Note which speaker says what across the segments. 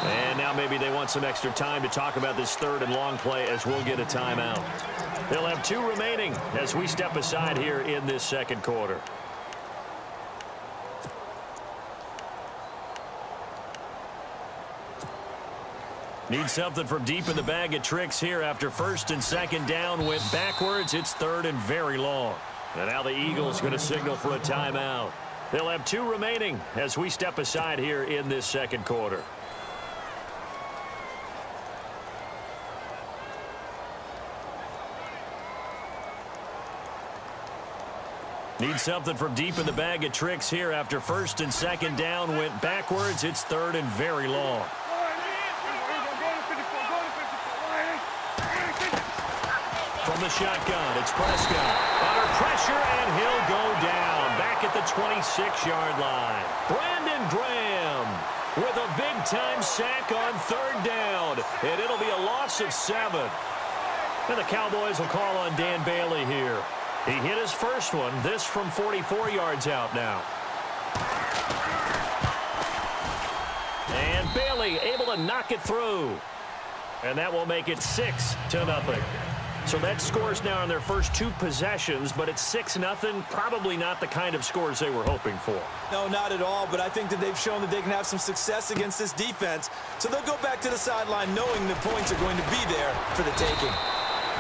Speaker 1: And now maybe they want some extra time to talk about this third and long play as we'll get a timeout. They'll have 2 remaining as we step aside here in this second quarter. Need something from deep in the bag of tricks here after first and second down went backwards. It's third and very long. And now the Eagles going to signal for a timeout. They'll have 2 remaining as we step aside here in this second quarter. Need something from deep in the bag of tricks here after first and second down went backwards. It's third and very long. From the shotgun, it's Prescott. Under pressure, and he'll go down. Back at the 26-yard line. Brandon Graham with a big-time sack on third down. And it'll be a loss of 7. And the Cowboys will call on Dan Bailey here. He hit his first one. This from 44 yards out now. And Bailey able to knock it through. And that will make it 6-0. So that scores now on their first 2 possessions, but it's 6-0. Probably not the kind of scores they were hoping for.
Speaker 2: No, not at all, but I think that they've shown that they can have some success against this defense. So they'll go back to the sideline knowing the points are going to be there for the taking.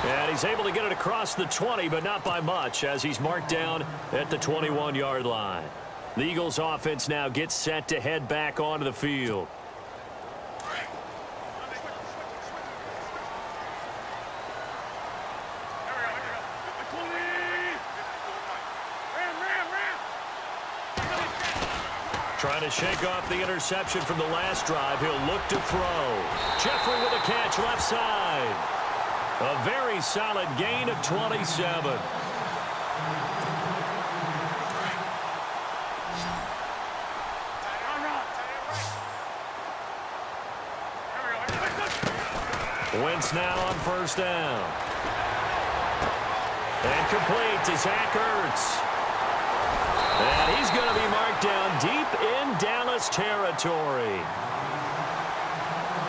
Speaker 1: And he's able to get it across the 20, but not by much, as he's marked down at the 21-yard line. The Eagles offense now gets set to head back onto the field. Trying to shake off the interception from the last drive. He'll look to throw. Jeffrey with a catch left side. A very solid gain of 27. Wentz now on first down. And complete to Zach Ertz. And he's going to be marked down deep in Dallas territory.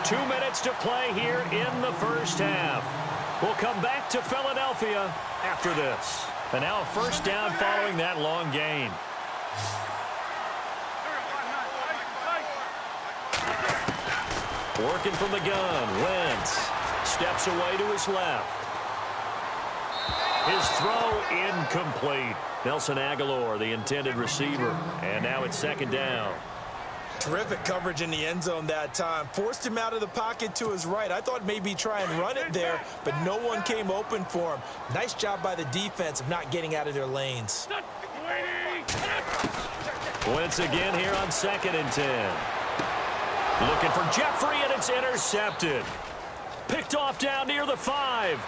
Speaker 1: 2 minutes to play here in the first half. We'll come back to Philadelphia after this. And now a first down following that long gain. Working from the gun, Wentz steps away to his left. His throw incomplete. Nelson Aguilar, the intended receiver. And now it's second down.
Speaker 2: Terrific coverage in the end zone that time. Forced him out of the pocket to his right. I thought maybe try and run it there, but no one came open for him. Nice job by the defense of not getting out of their lanes.
Speaker 1: Wentz again here on 2nd and 10. Looking for Jeffrey, and it's intercepted. Picked off down near the 5.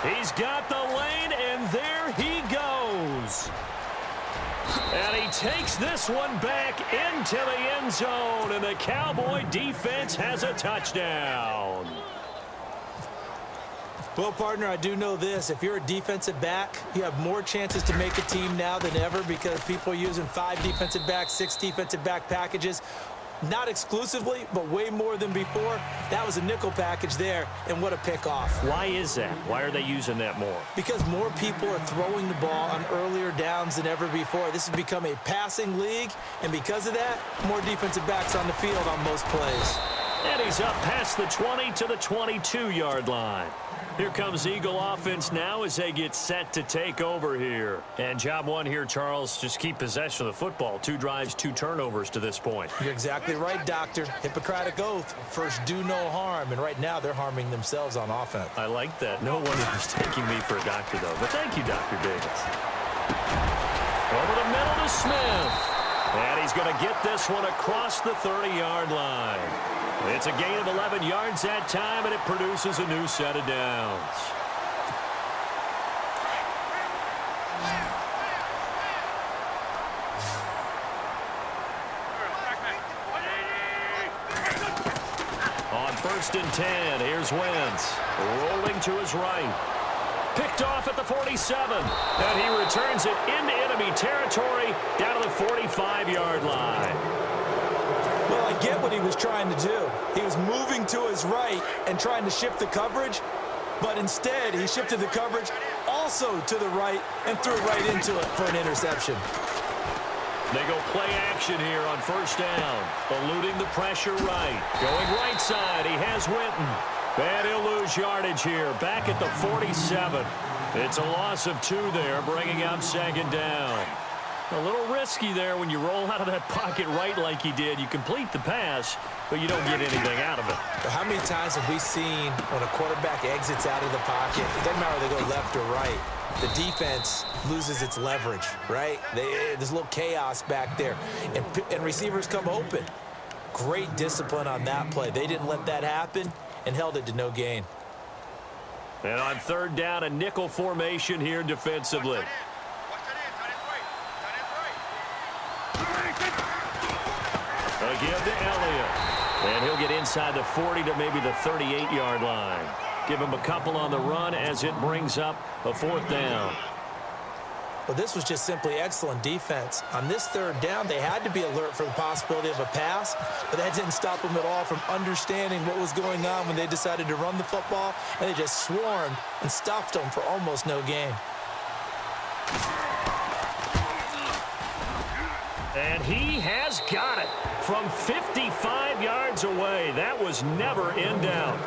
Speaker 1: He's got the lane, and there he goes. And he takes this one back into the end zone, and the Cowboy defense has a touchdown.
Speaker 2: Well, partner, I do know this. If you're a defensive back, you have more chances to make a team now than ever because people are using 5 defensive backs, 6 defensive back packages. Not exclusively, but way more than before. That was a nickel package there, and what a pickoff.
Speaker 1: Why is that? Why are they using that more?
Speaker 2: Because more people are throwing the ball on earlier downs than ever before. This has become a passing league, and because of that, more defensive backs on the field on most plays.
Speaker 1: And he's up past the 20 to the 22-yard line. Here comes Eagle offense now as they get set to take over here. And job one here, Charles, just keep possession of the football. 2 drives, 2 turnovers to this point.
Speaker 2: You're exactly right, Doctor. Hippocratic oath. First, do no harm. And right now, they're harming themselves on offense.
Speaker 1: I like that. No one is mistaking me for a doctor, though. But thank you, Dr. Davis. Over the middle to Smith. And he's going to get this one across the 30-yard line. It's a gain of 11 yards that time, and it produces a new set of downs. On 1st and 10, here's Wentz. Rolling to his right. Picked off at the 47. And he returns it into enemy territory down to the 45-yard line.
Speaker 2: Well, I get what he was trying to do. He was moving to his right and trying to shift the coverage, but instead he shifted the coverage also to the right and threw right into it for an interception.
Speaker 1: They go play action here on first down. Eluding the pressure right. Going right side, he has Winton. And he'll lose yardage here, back at the 47. It's a loss of 2 there, bringing up second down. A little risky there when you roll out of that pocket right like he did. You complete the pass, but you don't get anything out of it.
Speaker 2: How many times have we seen when a quarterback exits out of the pocket, it doesn't matter whether they go left or right, the defense loses its leverage, right? There's a little chaos back there, and receivers come open. Great discipline on that play. They didn't let that happen and held it to no gain.
Speaker 1: And on third down, a nickel formation here defensively. Again to Elliott. And he'll get inside the 40 to maybe the 38-yard line. Give him a couple on the run as it brings up a fourth down.
Speaker 2: Well, this was just simply excellent defense. On this third down, they had to be alert for the possibility of a pass, but that didn't stop them at all from understanding what was going on when they decided to run the football, and they just swarmed and stuffed them for almost no gain.
Speaker 1: And he has got it from 55 yards away. That was never in doubt.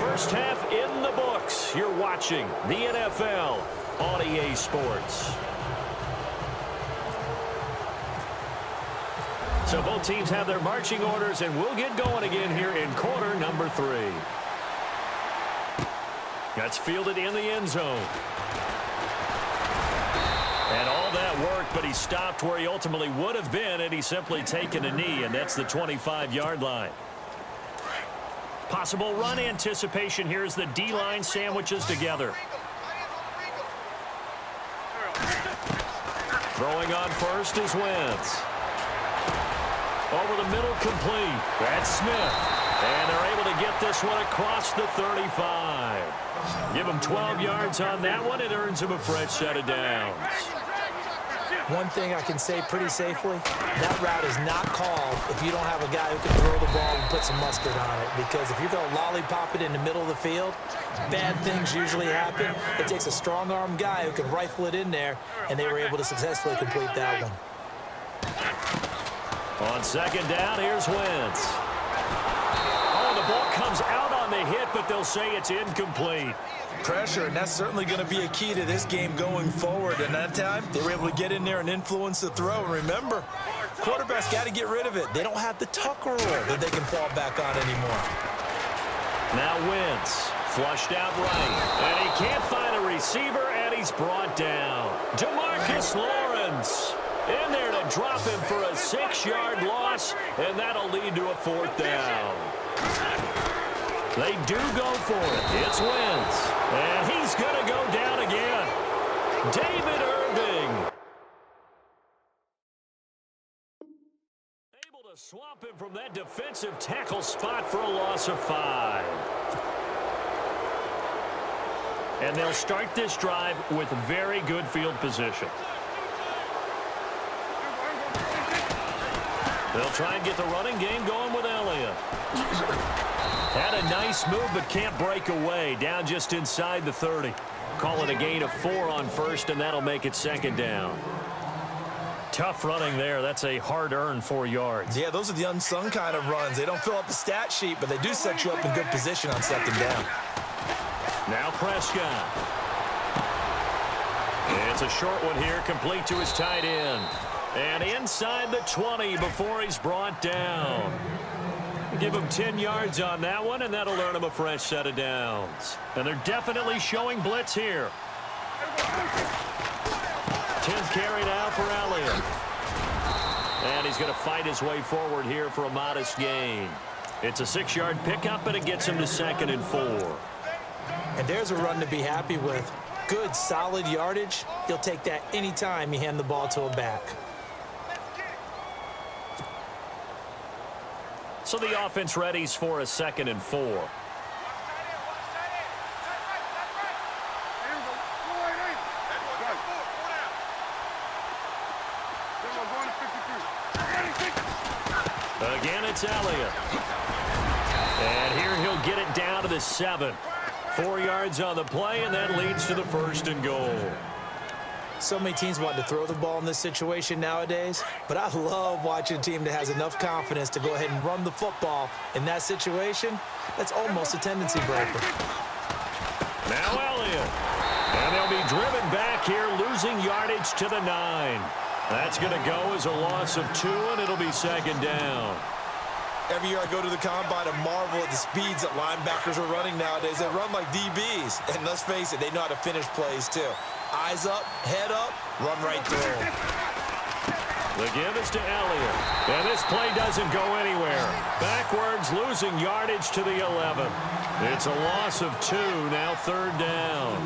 Speaker 1: First half in the books. You're watching the NFL on EA Sports. So both teams have their marching orders, and we'll get going again here in quarter number 3. That's fielded in the end zone. And all that worked, but he stopped where he ultimately would have been had he simply taken a knee, and that's the 25-yard line. Possible run anticipation here as the D-line sandwiches together. Throwing on first is Wentz. Over the middle, complete. That's Smith. And they're able to get this one across the 35. Give him 12 yards on that one. It earns him a fresh set of downs.
Speaker 2: One thing I can say pretty safely, that route is not called if you don't have a guy who can throw the ball and put some mustard on it. Because if you're going to lollipop it in the middle of the field, bad things usually happen. It takes a strong-arm guy who can rifle it in there, and they were able to successfully complete that one.
Speaker 1: On second down, here's Wentz. Oh, the ball comes out on the hit, but they'll say it's incomplete.
Speaker 2: Pressure, and that's certainly going to be a key to this game going forward. And that time, they were able to get in there and influence the throw. And remember, quarterbacks got to get rid of it. They don't have the Tucker rule that they can fall back on anymore.
Speaker 1: Now Wentz, flushed out right. And he can't find a receiver, and he's brought down. DeMarcus Lawrence in there to drop him for a 6-yard loss, and that'll lead to a fourth down. They do go for it. It's Wentz. And he's going to go down again. David Irving. Able to swamp him from that defensive tackle spot for a loss of 5. And they'll start this drive with very good field position. They'll try and get the running game going with Elliott. Had a nice move, but can't break away. Down just inside the 30. Call it a gain of 4 on first, and that'll make it second down. Tough running there. That's a hard-earned 4 yards.
Speaker 2: Yeah, those are the unsung kind of runs. They don't fill up the stat sheet, but they do set you up in good position on second down.
Speaker 1: Now Prescott. It's a short one here, complete to his tight end. And inside the 20 before he's brought down. Give him 10 yards on that one, and that'll earn him a fresh set of downs. And they're definitely showing blitz here. 10th carry now for Elliott. And he's going to fight his way forward here for a modest gain. It's a 6-yard pickup, and it gets him to 2nd and 4.
Speaker 2: And there's a run to be happy with. Good, solid yardage. He'll take that anytime you hand the ball to a back.
Speaker 1: So the offense readies for a 2nd and 4. It's Elliott. And here he'll get it down to the 7. 4 yards on the play, and that leads to the 1st and goal.
Speaker 2: So many teams want to throw the ball in this situation nowadays, but I love watching a team that has enough confidence to go ahead and run the football in that situation. That's almost a tendency breaker.
Speaker 1: Now Elliott. And they'll be driven back here, losing yardage to the 9. That's going to go as a loss of 2, and it'll be 2nd down.
Speaker 2: Every year I go to the combine and marvel at the speeds that linebackers are running nowadays. They run like DBs. And let's face it, they know how to finish plays too. Eyes up, head up, run right through them.
Speaker 1: The give is to Elliott. And this play doesn't go anywhere. Backwards, losing yardage to the 11. It's a loss of 2, now 3rd down.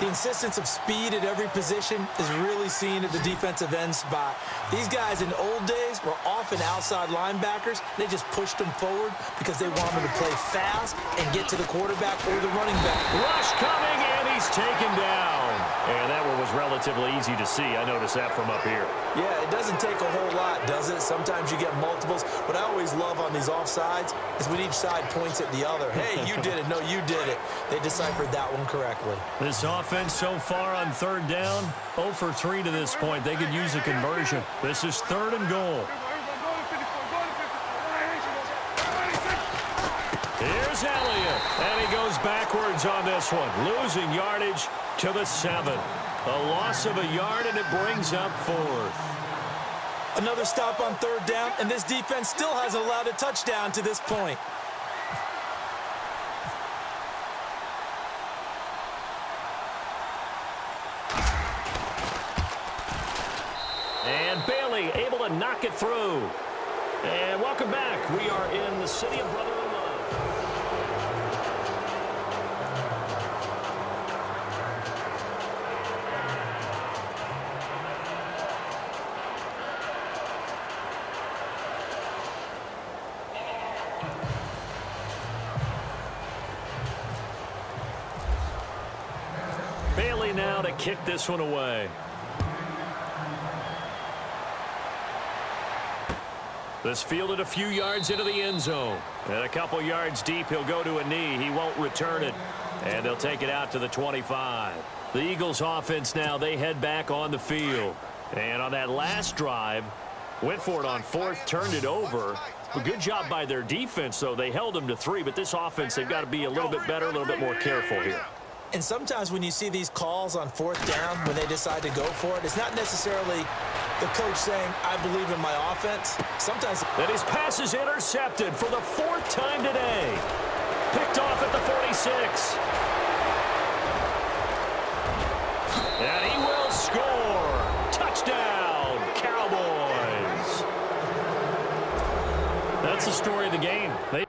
Speaker 2: The insistence of speed at every position is really seen at the defensive end spot. These guys in old days were often outside linebackers. They just pushed them forward because they wanted to play fast and get to the quarterback or the running back.
Speaker 1: Rush coming, and he's taken down. And that one was relatively easy to see. I noticed that from up here.
Speaker 2: Yeah, it doesn't take a whole lot, does it? Sometimes you get multiples. What I always love on these offsides is when each side points at the other. Hey, you did it. No, you did it. They deciphered that one correctly.
Speaker 1: This offense so far on 3rd down, 0 for 3 to this point. They could use a conversion. This is 3rd and goal. Here's Elliott, and he goes backwards on this one, losing yardage to the 7. A loss of a yard, and it brings up 4th.
Speaker 2: Another stop on 3rd down, and this defense still hasn't allowed a touchdown to this point.
Speaker 1: And Bailey able to knock it through. And welcome back. We are in the city of brotherly love. Bailey now to kick this one away. This fielded a few yards into the end zone. And a couple yards deep, he'll go to a knee. He won't return it. And they'll take it out to the 25. The Eagles offense now, they head back on the field. And on that last drive, went for it on 4th, turned it over. A good job by their defense, though. They held them to 3, but this offense, they've got to be a little bit better, a little bit more careful here.
Speaker 2: And sometimes when you see these calls on 4th down, when they decide to go for it, it's not necessarily the coach saying, I believe in my offense. Sometimes.
Speaker 1: And his pass is intercepted for the 4th time today. Picked off at the 46. And he will score. Touchdown, Cowboys. That's the story of the game. They